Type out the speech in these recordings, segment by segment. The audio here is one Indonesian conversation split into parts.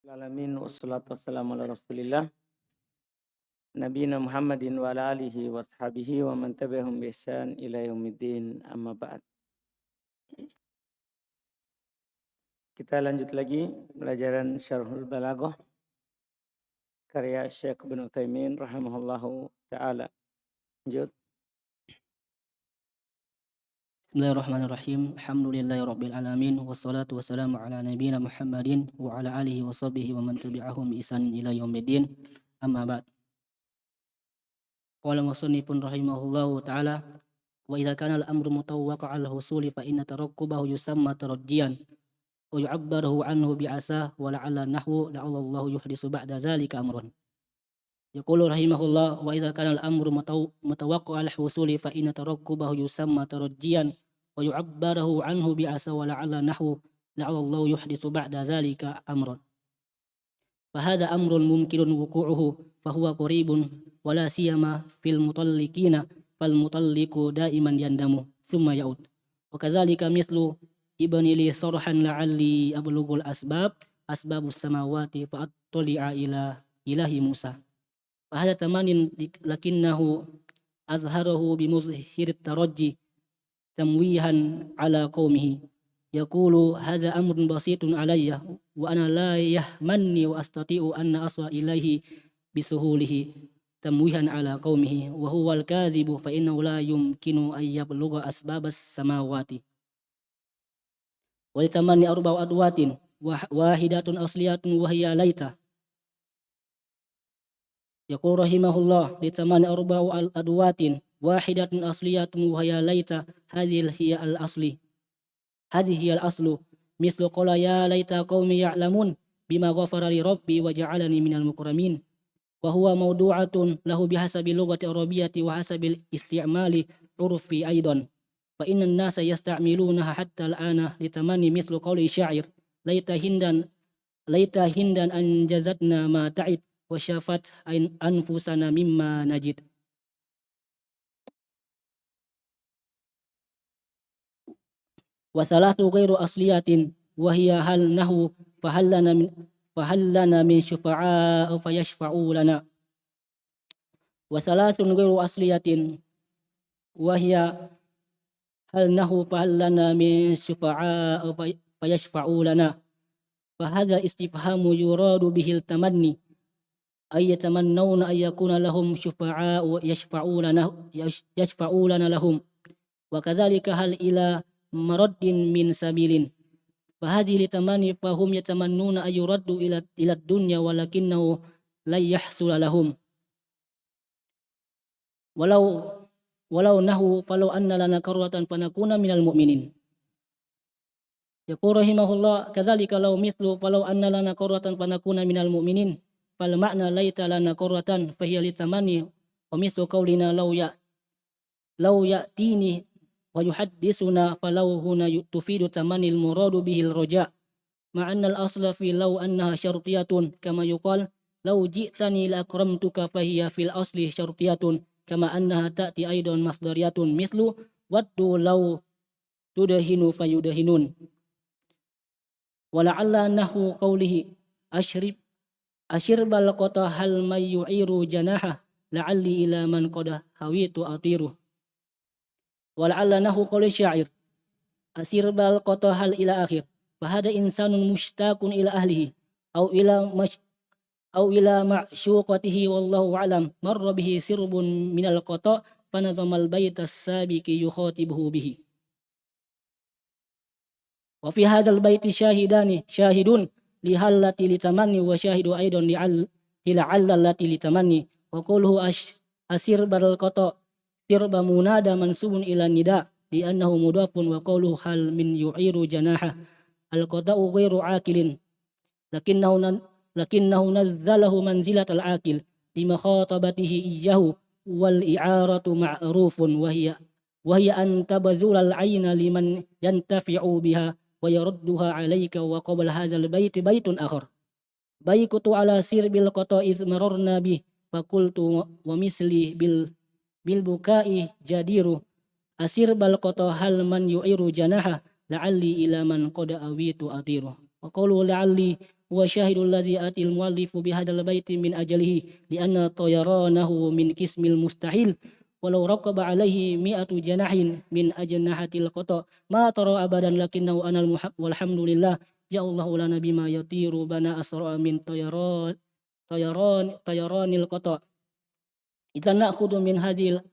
Alamin wassalatu wassalamu ala rasulillah nabiyina Muhammadin wa ala alihi wa ashabihi wa man tabi'ahum bi ihsan ila yaumiddin amma ba'd. Kita lanjut lagi pelajaran Syarhul Balaghah karya Syekh Ibnu Utsaimin rahimahullahu taala. Lanjut. Bismillahirrahmanirrahim. Alhamdulillahirabbil alamin wassalatu wassalamu ala nabiyyina Muhammadin wa ala alihi wa sahbihi wa man tabi'ahum bi ihsanin ila yaumiddin. Amma ba'd. Qala musannifun rahimahullahu ta'ala wa idza kana al-amru mutawaqqi'al husuli fa inna tarakkubahu yusamma taraddiyan wa yu'abbaru anhu bi asa wa la'alla nahwu la'allahu yuhdisu ba'da zalika amrun. Yaqulu rahimahullah wa idza kana al-amru mutawaqqi'al husuli fa inna tarakkubahu yusamma taraddiyan wa yu'abbaru anhu bi asa wa la'alla nahwu la'allahu yuhdisu ba'da zalika amrun. Fahadha amrun mumkinun wuqu'uhu fahuwa qaribun wala siyama fil mutalliqina fal mutalliqu daiman yandamu thumma ya'ud. Wa kadzalika mislu ibni li sarhan la'alli ablughul asbabus samawati fa attali'a ila ilahi Musa. Fahadha tamanin lakinnahu azharahu bimuzhir at-tarajji tamwihan ala qaumihi. Yaqulu hadza amrun basitun alayya wa ana la yahmanni wa astati'u an aswa ilaihi bisuhulihi tamwihan ala qaumihi wa huwa al-kazibu fa innahu la yumkinu an yablugha asbabas samawati. Wa litamanni arba'u adwatin wahidatun asliyatun wa hiya laita. Yaqulu rahimahullah litamanni arba'u adwatin wahidatun asliyatun wa hiya laita hadhihi hiya al-asli. Hadhihi al-aslu mislu qala ya laita qaumi ya'lamun bima ghafara li rabbi wa ja'alani minal mukramin wa huwa mawdu'atun lahu bihasabi lughati arabiyyati wa hasabil isti'mali urfi aidan fa inna an-nasa yasta'milunaha hatta al-ana litamanni mislu qawli sya'ir laita hindan anjazatna ma ta'id wa syafat anfusana mimma najid. Wasalatu ghairu asliyatin wa hiya hal nahu fahallana min syufa'a fayashfa'u lana. Wasalatun ghairu asliyatin wa hiya hal nahu fahallana min syufa'a fayashfa'u lana. Fahadha istifhamu yuradu bihil tamanni ay yatamannawna ay yakuna lahum syufa'a yashfa'u lana lahum. Wa kadzalika hal ila maraddin min sabilin fahadhi litamani fahum yatamannuna ayuraddu ila dunya walakinnahu la yahsul lahum walau nahu falau anna lana karratan fanakuna minal mu'minin. Yaqulu rahimahullah kadzalika law mislu falau anna lana karratan fanakuna minal mu'minin fal ma'na laita lana karratan fahiya litamani wa mislu qaulina law ya'tini wa yuhaddisuna falau huna tufidu tamanil muradu bihil roja ma'annal asla fi law annaha syartiyatun kama yuqal law ji'tani la akramtuka fahiya fil asli syartiyatun kama annaha ta'ti aidan masdariyatun mislu waddu law tudahinu fayudahinun wa la'alla nahu qawlihi ashirbal qata hal may yu'iru janaha la'alli ila man qad hawitu atiru. Wala'alla nahu qawli syair asirbal qata hal ila akhir fahada insanun mushtaqun ila ahlihi au ila ma'syuqatihi wallahu a'lam marra bihi sirbun minal qata fanazamal baitas sabiqi yukhatibuhu bihi. Wa fi hadzal baiti syahidun li hallati litamanni wa syahidu aidan li allati litamanni wa qulhu asirbal qata sirba munada mansubun ila nida di annahu mudafun wa qawluhu hal min yu'iru janaha al-qata'u ghairu aqilin lakinnahu nazzalahu manzilat al-aqil lima khatabatihi iyyahu wal i'aratu ma'rufun wa hiya an tabazula al-'ayna liman yantafi'u biha wa yarudduha 'alayka wa qabla hadzal baiti baitun akhar baikutu ala sirbil qata'i mararna bi faqultu wa misli bil bukai jadiru asir bal qata hal man yu'iru janaha la'alli ila man qad awitu atiru wa qawlu la'alli وشاهد الذي آتي المؤلف بهذا البيت من أجله لأن طيرانه من قسم المستحيل ولو ركب عليه 100 جناح من أجنحة القطع ما ترى أبدا لكنه أنا والحمد لله جاء الله لنا بما يطير بنا أسرع من طيران القطع. إذا نأخذ من هذه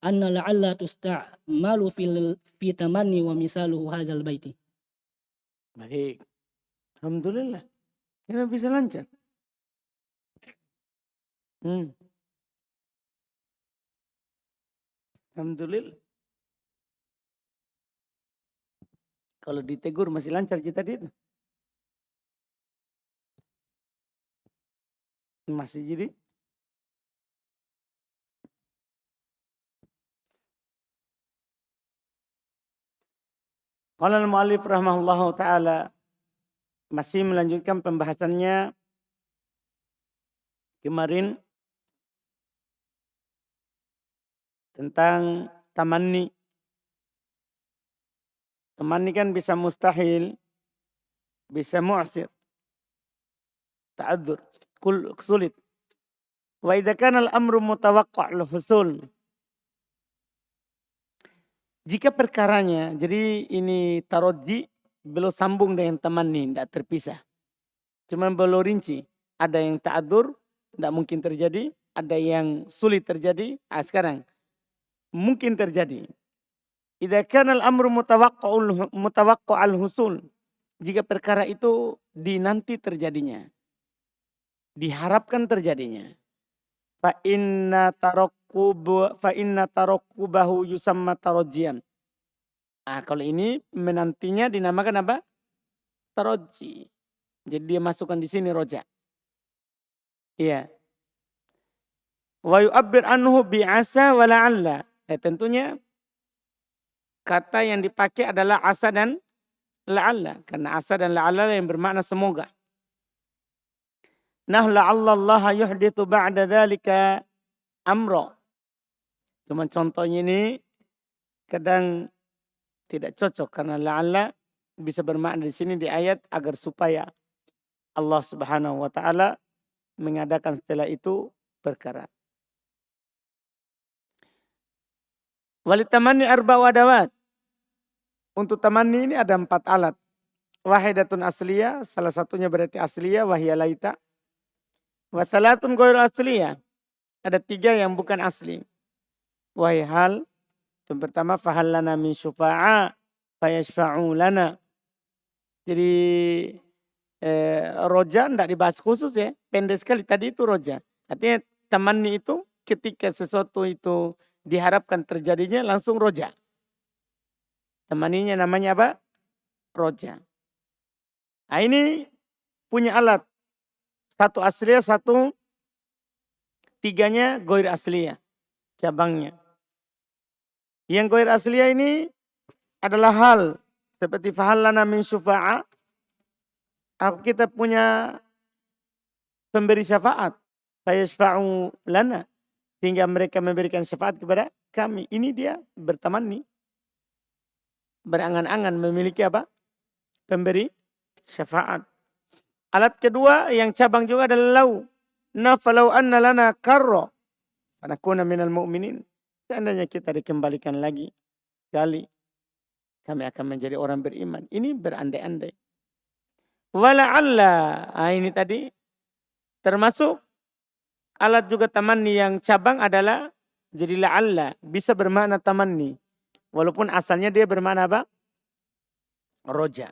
أن لعل تستعمل في تمني ومثاله هذا البيت. Baik. Alhamdulillah. Ini bisa lancar. Alhamdulillah. Kalau ditegur masih lancar kita itu. Masih jadi. Qala al-mu'allif rahimahullahu ta'ala masih melanjutkan pembahasannya kemarin tentang tamanni. Tamanni kan bisa mustahil, bisa mu'sir, ta'adzur, sulit. Wa idza kana al-amru mutawaqqa' al-husul. Jika perkaranya, jadi ini tarodji belum sambung dengan tamanni, tidak terpisah. Cuma belum rinci. Ada yang ta'adzur, tidak mungkin terjadi. Ada yang sulit terjadi. Sekarang, mungkin terjadi. Idza kana al-amru mutawaqqa' al-husul. Jika perkara itu dinanti terjadinya. Diharapkan terjadinya. Fa inna tarakkubahu yusamma tarajjian. Kalau ini menantinya dinamakan apa? Tarajji. Jadi dia masukkan di sini roja. Iya. Wa yu'abbir anhu bi'asa wa la'alla. Tentunya kata yang dipakai adalah asa dan la'alla. Karena asa dan la'alla yang bermakna semoga. Nah la'allallaha yuhdithu ba'da dhalika amro. Cuma contohnya ini kadang tidak cocok karena la'alla bisa bermakna di sini di ayat agar supaya Allah Subhanahu wa taala mengadakan setelah itu perkara. Walitamanni arba'u adawat. Untuk tamanni ini ada 4 alat. Wahidatun asliyah, salah satunya berarti asliyah, wahya laita. Wasalatun ghairu asliyah. Ada 3 yang bukan asli. Wahai hal. Yang pertama, fahal lana min syufa'a fayashfa'u lana. Jadi roja tidak dibahas khusus ya. Pendek sekali tadi itu roja. Artinya tamanni itu ketika sesuatu itu diharapkan terjadinya langsung roja. Tamanninya namanya apa? Roja. Nah ini punya alat. 1 asliyah, 1 3-nya ghair asliyah. Cabangnya. Yang ghair asliyah ini adalah hal. Seperti fahal lana min syufa'a. Kita punya pemberi syafaat. Fayashfa'u lana. Sehingga mereka memberikan syafaat kepada kami. Ini dia bertamanni. Berangan-angan memiliki apa? Pemberi syafaat. Alat kedua yang cabang juga adalah lau. Nafalau anna lana karro. Anakuna minal mu'minin. Seandainya kita dikembalikan lagi. Kali. Kami akan menjadi orang beriman. Ini berandai-andai. Wala'alla. Ini tadi. Termasuk alat juga tamanni yang cabang adalah. Jadi la'alla. Bisa bermakna tamanni. Walaupun asalnya dia bermakna apa? Roja.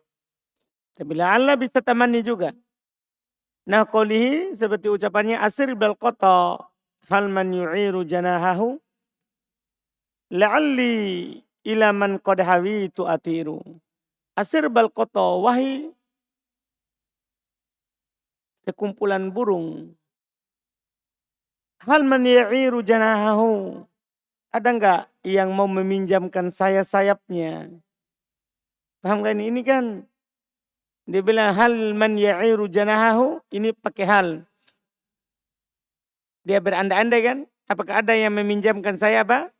Tapi la'alla bisa tamanni juga. Nah qolihi seperti ucapannya asir bil qata hal man yu'iru janahahu la'alli ila man qad hawitu atiru. Asir bil qata wahai sekumpulan burung. Hal man yu'iru janahahu. Ada enggak yang mau meminjamkan sayap-sayapnya? Paham kan ini kan? Dia bilang hal man ya'iru janahahu. Ini pakai hal. Dia berandai-andai kan. Apakah ada yang meminjamkan sayap apa?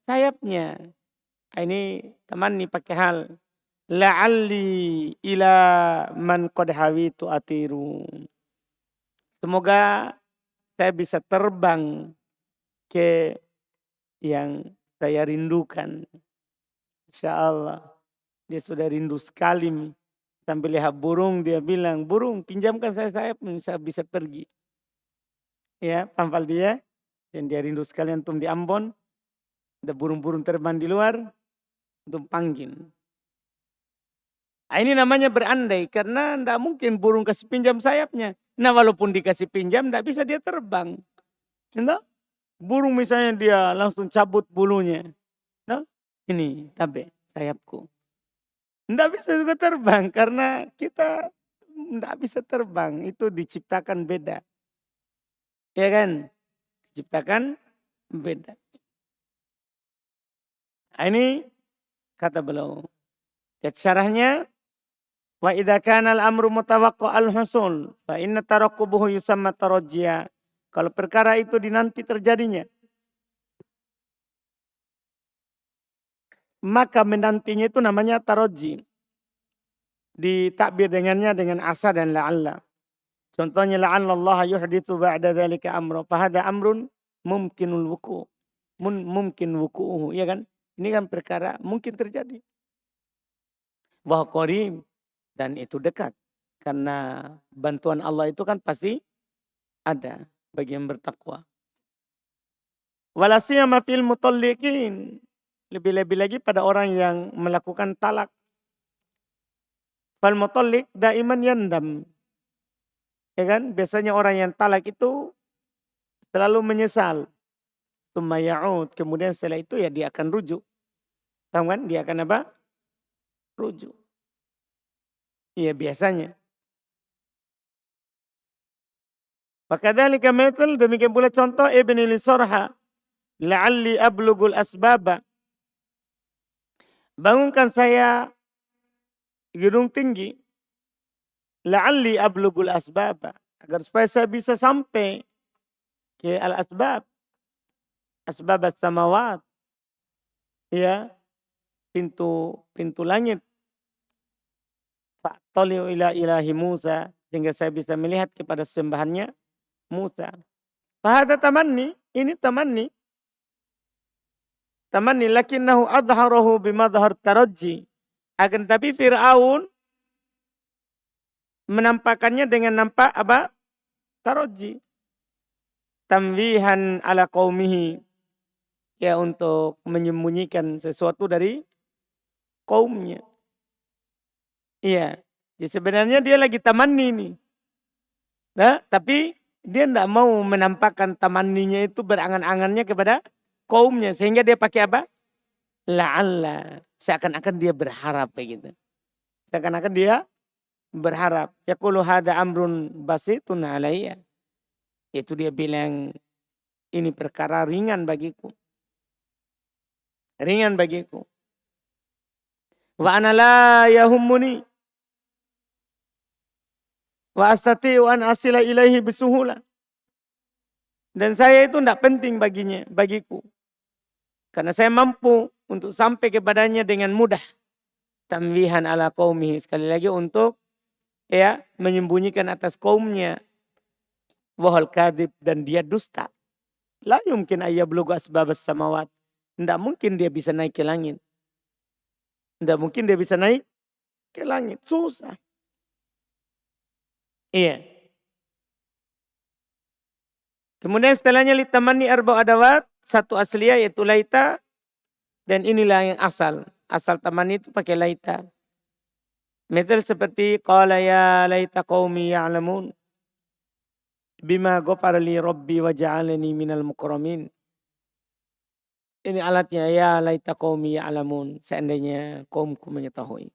Sayapnya. Ini tamanni pakai hal. la'alli ila man qad hawitu atiru. Semoga saya bisa terbang ke yang saya rindukan. Insyaallah. Dia sudah rindu sekali nih. Sambil lihat burung dia bilang, "Burung, pinjamkan saya sayapmu, saya bisa pergi." Ya, panggil dia. Dan dia rindu sekali antum di Ambon. Ada burung-burung terbang di luar. Antum panggil. Nah, ini namanya berandai karena tidak mungkin burung kasih pinjam sayapnya. Nah, walaupun dikasih pinjam tidak bisa dia terbang. Entah? Burung misalnya dia langsung cabut bulunya. Nah, ini tabe sayapku. Tidak bisa juga terbang karena kita tidak bisa terbang. Itu diciptakan beda. Ya kan? Diciptakan beda. Nah, ini kata beliau. Lihat syarahnya. Wa idza kana al-amru mutawaqqa al-husul fa inna tarakkubuhu yusamma tarajjiya. Kalau perkara itu dinanti terjadinya, maka menantinya itu namanya tarajji. Ditakbir dengannya dengan asa dan la'alla. Contohnya la'alla Allah yuhditsu ba'da dzalika amra. Fa hadza amrun mumkinul wuku'. Mungkin wuku'uhu, ya kan? Ini kan perkara mungkin terjadi. Wa qarib, dan itu dekat. Karena bantuan Allah itu kan pasti ada bagi yang bertakwa. Wala siyama fil mutalliqin. Lebih-lebih lagi pada orang yang melakukan talak. Fal mutalliq daiman yandam. Ya kan? Biasanya orang yang talak itu selalu menyesal. Tsumma ya'ud. Kemudian setelah itu ya dia akan rujuk. Paham kan? Dia akan apa? Rujuk. Iya biasanya. Wakadzalika mithal, demikian pula contoh Ibn Lisarha. La'alli ablugul asbaba. Bangunkan saya gedung tinggi. La'alli ablugul asbaba. Agar supaya saya bisa sampai ke al-asbab. Asbab as-samawat. Ya. Pintu langit. Fa'tali'u ila ilahi Musa. Sehingga saya bisa melihat kepada sembahannya Musa. Fahada tamanni. Ini tamanni. Tamanni lakinnahu adharahu bimadhar tarajji. Akan tapi Fir'aun menampakkannya dengan nampak apa? Tarajji. Tamwihan ala qaumihi. Ya, untuk menyembunyikan sesuatu dari kaumnya. Iya. Jadi sebenarnya dia lagi tamanni nih. Nah, tapi dia tidak mau menampakkan tamanninya itu berangan-angannya kepada kaumnya. Sehingga dia pakai apa? La'alla. Seakan-akan dia berharap begitu. Seakan-akan dia berharap. Yaqulu hadza amrun basitun alayya. Itu dia bilang ini perkara ringan bagiku. Ringan bagiku. Wa ana la yahummuni. Wa astati'u an asila ilaihi bisuhula. Dan saya itu tidak penting bagiku. Karena saya mampu untuk sampai kepadanya dengan mudah. Tamwihan ala qaumihi. Sekali lagi untuk ya menyembunyikan atas kaumnya. Wahal kadhib, dan dia dusta. La yumkin ayyablugu asbabas samawat. Tidak mungkin dia bisa naik ke langit. Tidak mungkin dia bisa naik ke langit. Susah. Iya. Kemudian setelahnya litamani arba adawat. Satu asliyah yaitu laita. Dan inilah yang asal. Asal tamani itu pakai laita. Misal seperti qala ya laita qaumi ya'lamun. Bima ghafara li rabbi wa ja'alani minal mukramin. Ini alatnya ya laita qaumi ya'lamun. Seandainya kaumku mengetahui.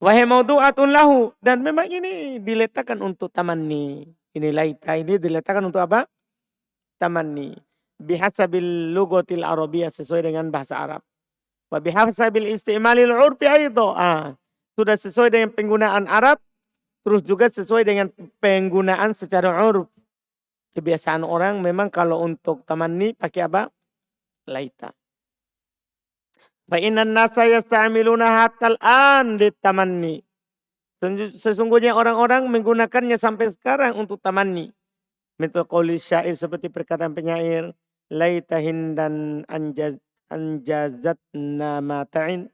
Wahai maudu'atun lahu. Dan memang ini diletakkan untuk tamanni. Ini laita ini diletakkan untuk apa? Tamanni. Bihasabil lugatil arabiyah, sesuai dengan bahasa Arab. Wa bihasabil isti'malil urfi aidha. Sudah sesuai dengan penggunaan Arab. Terus juga sesuai dengan penggunaan secara urf. Kebiasaan orang memang kalau untuk tamanni pakai apa? Laita. Fa innan nasa yasta'miluna hatal an litamanni. Sesungguhnya orang-orang menggunakannya sampai sekarang untuk tamanni. Mithlu qauli syair, seperti perkataan penyair, laita hindan anjazatna mata'in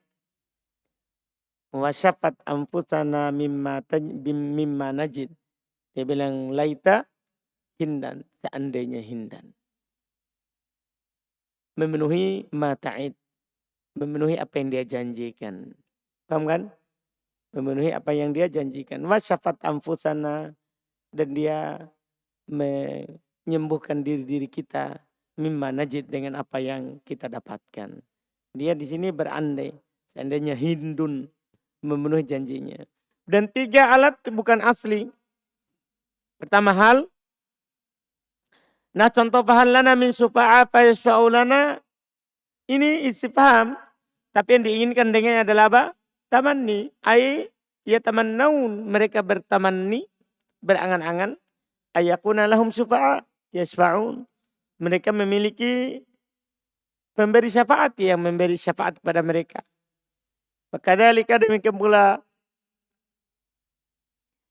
wa syafat anfusana mimma najid. Dia bilang laita hindan, seandainya hindan memenuhi mata'id, memenuhi apa yang dia janjikan. Paham kan? Memenuhi apa yang dia janjikan. Wa syafat anfusana, dan dia menyembuhkan diri-diri kita mimma najid, dengan apa yang kita dapatkan. Dia di sini berandai seandainya hindun memenuhi janjinya. Dan 3 alat bukan asli. Pertama hal, nah contoh fahal lana min syufa'a fa yashfa'u lana, ini istifham, tapi yang diinginkan dengannya adalah apa? Tamanni, ay yatamannaun, mereka bertamanni, berangan-angan, ayakuna lahum syufa'a yashfa'un, mereka memiliki pemberi syafaat yang memberi syafaat kepada mereka. Makadzalika, demikian pula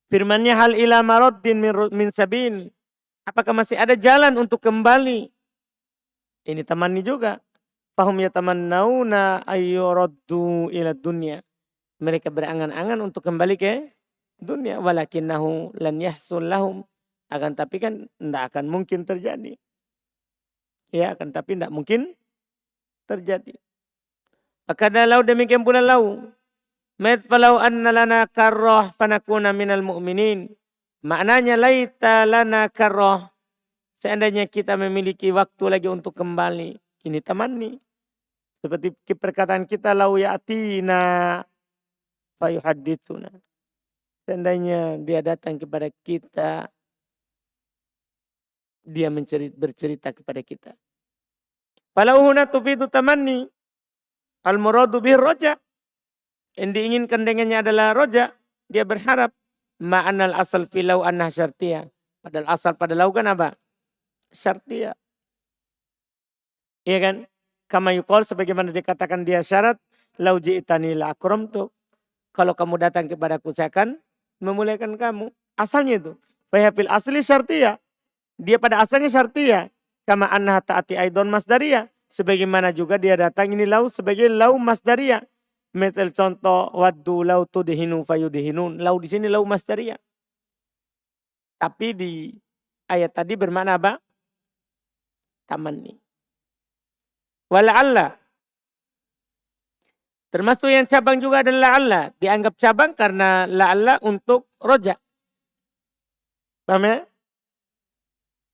firman-Nya, hal ila maraddin min sabil, apakah masih ada jalan untuk kembali? Ini tamanni juga. Fahum yatamannauna ayyuraddu ila dunya, mereka berangan-angan untuk kembali ke dunia. Walakinnahu lan yahsul lahum, akan tapi kan tidak akan mungkin terjadi. Ya, akan tapi tidak mungkin terjadi. Akadalau, demikian pula lau. Mat falau anna lana karrah fanakuna minal mu'minin. Maknanya laita lana karrah, seandainya kita memiliki waktu lagi untuk kembali. Ini tamanni. Seperti perkataan kita, lau ya'tina fayuhadditsuna. Seandainya dia datang kepada kita, dia bercerita kepada kita. Falau huna tufidu tamanni, al-muradu bih roja. Yang diinginkan dengannya adalah roja. Dia berharap. Ma'anal asal filau anna syartiyah. Padahal asal pada lau kan apa? Syartiyah. Iya kan? Kama yuqol, sebagaimana dikatakan dia syarat. Lau ji'tani la akramtu. Kalau kamu datang kepadaku, saya akan memuliakan kamu. Asalnya itu. Fahafil asli syartiyah. Dia pada asalnya syartiyah. Kama anna ta'ati aidon masdariyah. Sebagaimana juga dia datang ini lau sebagai lau masdariyah. Metel contoh, waddu lau tudhinu fayudhinun. Lau di sini lau masdariyah. Tapi di ayat tadi bermakna apa? Tamanni. Wala'alla. Termasuk yang cabang juga adalah la'alla. Dianggap cabang karena la'alla untuk roja. Paham ya?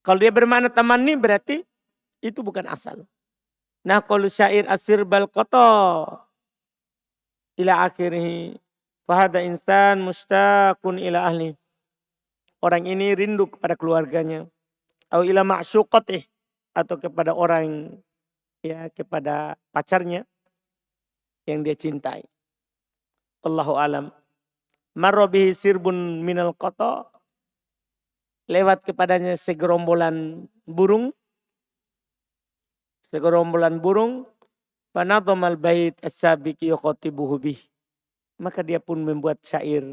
Kalau dia bermakna tamanni berarti itu bukan asal. Nah, kalau syair asir bal koto ila akhirih fahada insan mustaqun ila ahli. Orang ini rindu kepada keluarganya. Atau ila ma'syuqatih, atau kepada orang, ya, kepada pacarnya yang dia cintai. Allahu alam. Marra bihi sirbun minal qata, lewat kepadanya segerombolan burung. Segerombolan burung. Fanadhamal bait as-sabiq yuqatibuhu bih. Maka dia pun membuat syair.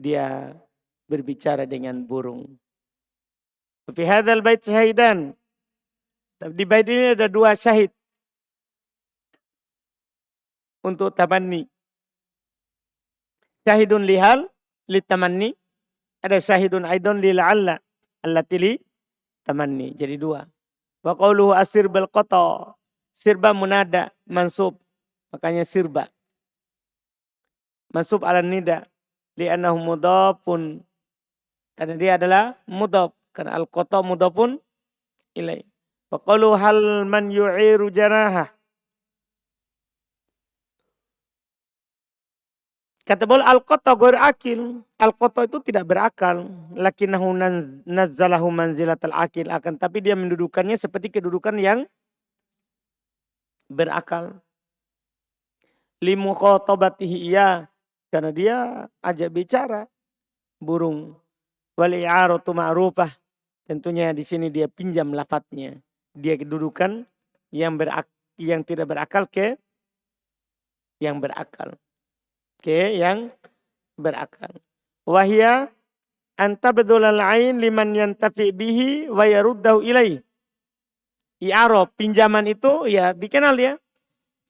Dia berbicara dengan burung. Fi hadzal bait syahidan. Di bait ini ada 2 syahid untuk tamanni. Syahidun lihal li tamanni. Ada syahidun aidon li la'alla allati li tamanni. Jadi 2. Wa qawluhu asir bil qata. Sirba munada mansub. Makanya sirba. Mansub ala nida. Li'annahu mudhafun. Karena dia adalah mudhaf. Karena al-qata mudhafun ilaih. Wa qawluhu hal man yu'iru janaha. Kata bol al-qata ghair akil. Al-qata itu tidak berakal. Lakinnahu nazzalahu manzilatal akil. Akan tapi dia mendudukannya seperti kedudukan yang berakal. Limu khotabatihi iya, karena dia ajak bicara burung. Wal i'aratu ma'rufah, tentunya di sini dia pinjam lafadznya. Dia kedudukan yang tidak berakal ke yang berakal. Oke, yang berakal. Wahya antabdulal ain liman yantafi bihi wa yaruddahu ilaih. I'aro, pinjaman itu ya dikenal ya.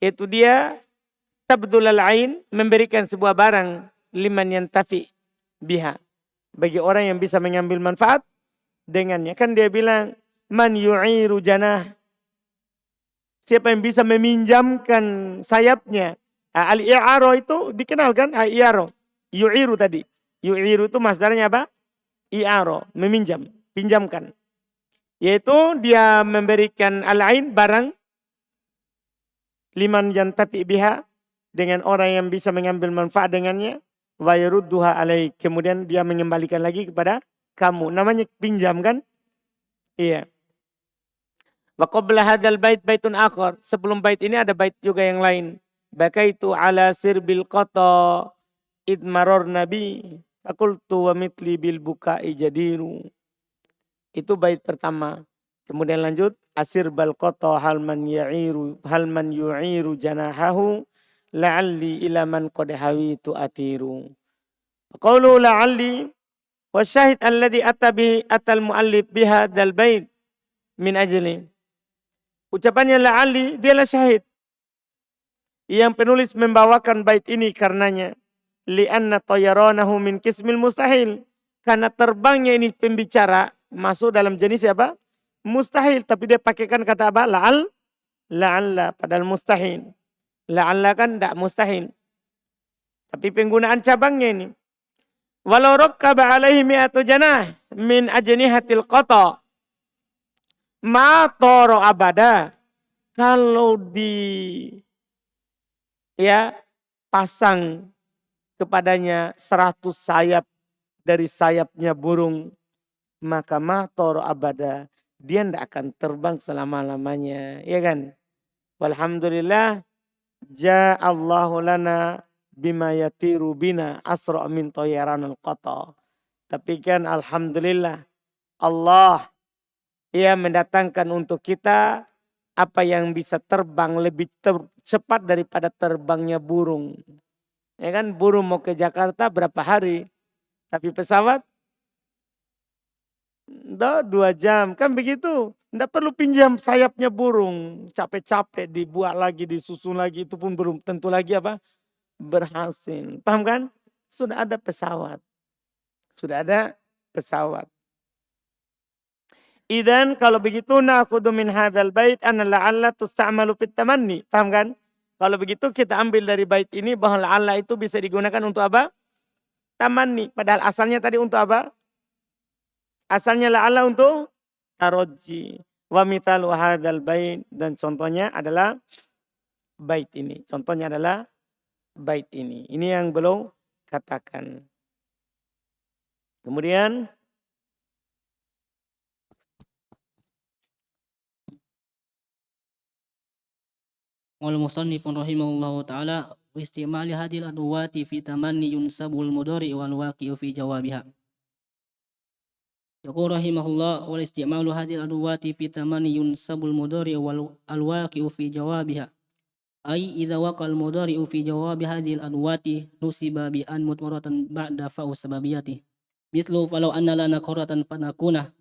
Itu dia tabdulal ain, memberikan sebuah barang liman yantafi biha. Bagi orang yang bisa mengambil manfaat dengannya. Kan dia bilang man yu'iru janah. Siapa yang bisa meminjamkan sayapnya. Al-i'aro itu dikenal kan? Al-i'aro. Yu'iru tadi. Yu'iru itu masdarnya apa? I'aro. Meminjam. Pinjamkan. Yaitu dia memberikan al-ain barang. Liman yantafi biha. Dengan orang yang bisa mengambil manfaat dengannya. Wa yarudduha alaih. Kemudian dia mengembalikan lagi kepada kamu. Namanya pinjam kan? Iya. Wa qabla hadzal bait baitun akhar. Sebelum bait ini ada bait juga yang lain. Bakaitu ala sirbil qata idmaror nabi fakultu wa mitli bil bukai jadiru. Itu bait pertama. Kemudian lanjut asir bal qata hal man yu'iru janahahu la'alli ila man qad hawitu atiru. Qawlu la'alli wa syahid alladhi atal muallif biha dal bait min ajli. Ucapannya la'ali, dialah syahid. Yang penulis membawakan bait ini karenanya. Li'anna tayyaranahu min kismil mustahil. Karena terbangnya ini pembicara masuk dalam jenis apa? Mustahil. Tapi dia pakaikan kata apa? La'alla. Padahal mustahil. La'alla kan tidak mustahil. Tapi penggunaan cabangnya ini. Walau rakkaba alaihi mi'atu janah min ajnihatil qata. Ma toro abada. Kalau pasang kepadanya 100 sayap dari sayapnya burung, maka ma toro abada, dia tidak akan terbang selama-lamanya, ya kan? Walhamdulillah ja'allahu lana bima yatiru bina asra' min tayyaranul qata. Tapi kan alhamdulillah Allah ia mendatangkan untuk kita apa yang bisa terbang lebih cepat daripada terbangnya burung. Ya kan, burung mau ke Jakarta berapa hari. Tapi pesawat 2 jam. Kan begitu. Tidak perlu pinjam sayapnya burung. Capek-capek dibuat lagi, disusun lagi. Itu pun belum tentu lagi apa? Berhasil. Paham kan? Sudah ada pesawat. Sudah ada pesawat. Idan kalau begitu na'khudhu min hadzal bait anna la'alla tusta'malu fit tamanni. Paham kan? Kalau begitu kita ambil dari bait ini bahwa la'alla itu bisa digunakan untuk apa? Tamanni. Padahal asalnya tadi untuk apa? Asalnya la'alla untuk taroji. Wa mithalu hadzal bait, dan contohnya adalah bait ini. Contohnya adalah bait ini. Ini yang belum katakan. Kemudian Qala musannifun rahimahullahu ta'ala wa istimali hadhil adwati fi tamanni yunsabul mudhari wal waqi'u fi jawabiha. Yaqul rahimahullah wal istimalu hadhil adwati fi tamanni yunsabul mudhari wal waqi'u fi jawabiha. Ay idza waqal mudhari fi jawabi hadhil adwati nusiba bi an mutwaratan ba'da fa'u sababiyati. Mithlu falau anna lana qaratan fanakuna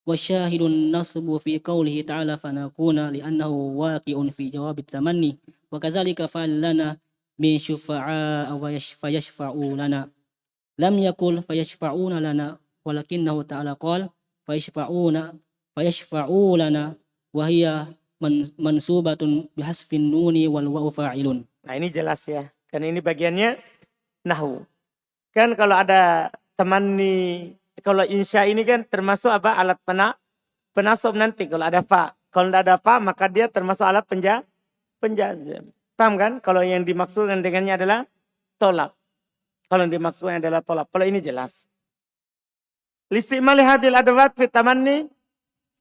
والشاهد النصب في قوله تعالى فنكون لأنه واقع في جواب التمني وكذلك فعل لنا من شفعاء فيشفعوا لنا لم يقل فيشفعون لنا ولكنه تعالى قال فيشفعوا لنا وهي منصوبة بحذف النون والواو فاعل. Nah ini jelas ya. Karena ini bagiannya nahwu. Kan kalau ada tamanni, kalau insya ini kan termasuk apa? Alat penasab nanti kalau ada fa. Kalau tidak ada fa maka dia termasuk alat penjazam. Paham kan? Kalau yang dimaksudkan dengannya adalah tolak. Kalau yang dimaksudkan adalah tolak. Kalau ini jelas. Listimali hadil adawat fit tamanni.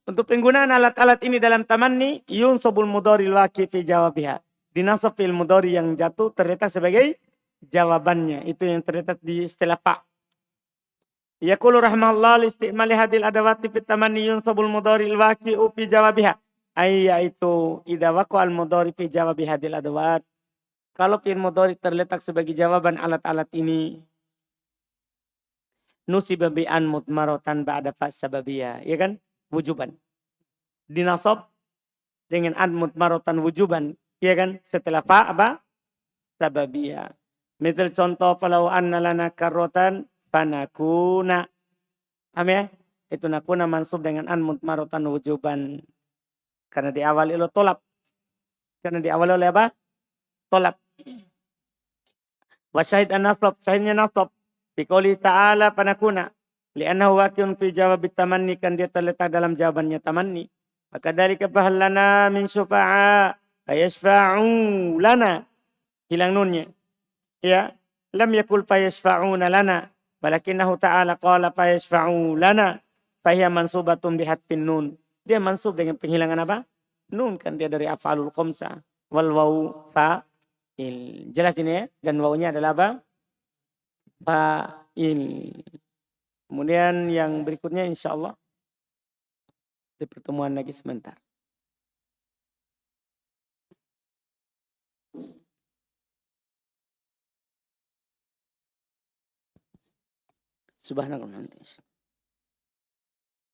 Untuk penggunaan alat-alat ini dalam tamanni. Yunsabul mudharil waqi fi jawabiha. Dinasab fil mudhari yang jatuh terletak sebagai jawabannya. Itu yang terletak di istilah fa. Yaqulu rahimahullah istimali hadil adawati fit tamanni yunsabul mudharil waqi'u fi jawabiha. Ay yaitu idza waqa'al mudhari fi jawabi hadil adawat. Kalau fi'il mudhari terletak sebagai jawaban alat-alat ini, nusiba bi an mudmaratan ba'da fa sababiyah, ya kan? Wujuban. Dinasab dengan an mudmaratan wujuban, ya kan? Setelah fa apa? Sababiyah. Misal contoh falau anna lana karrotan fanakuna. Paham ya? Itu nakuna mansub dengan an mudmaratan wujuban. Karena diawali oleh tolap. Karena diawali oleh apa? Tolap. Wasyahid an-nasab, syahidnya nasab. Biqouli ta'ala panakuna. Li'annahu waqi'un fi jawab tamanni, kan dia terletak dalam jawabannya tamanni. Maka dari kebahallana min syufa'a fayashfa'u lana. Hilang nunnya. Ya. Lam yakul fayashfa'una lana. Walakinnahu ta'ala qala fayashfa'u lana. Fahiya mansubatun bihatfin nun. Dia mansub dengan penghilangan apa? Nun, kan dia dari af'alul khamsah. Wal waw fa. Jelas ini ya. Dan wawunya adalah apa? Fa'il. Kemudian yang berikutnya insya Allah di pertemuan lagi sebentar. Subhanallah nanti.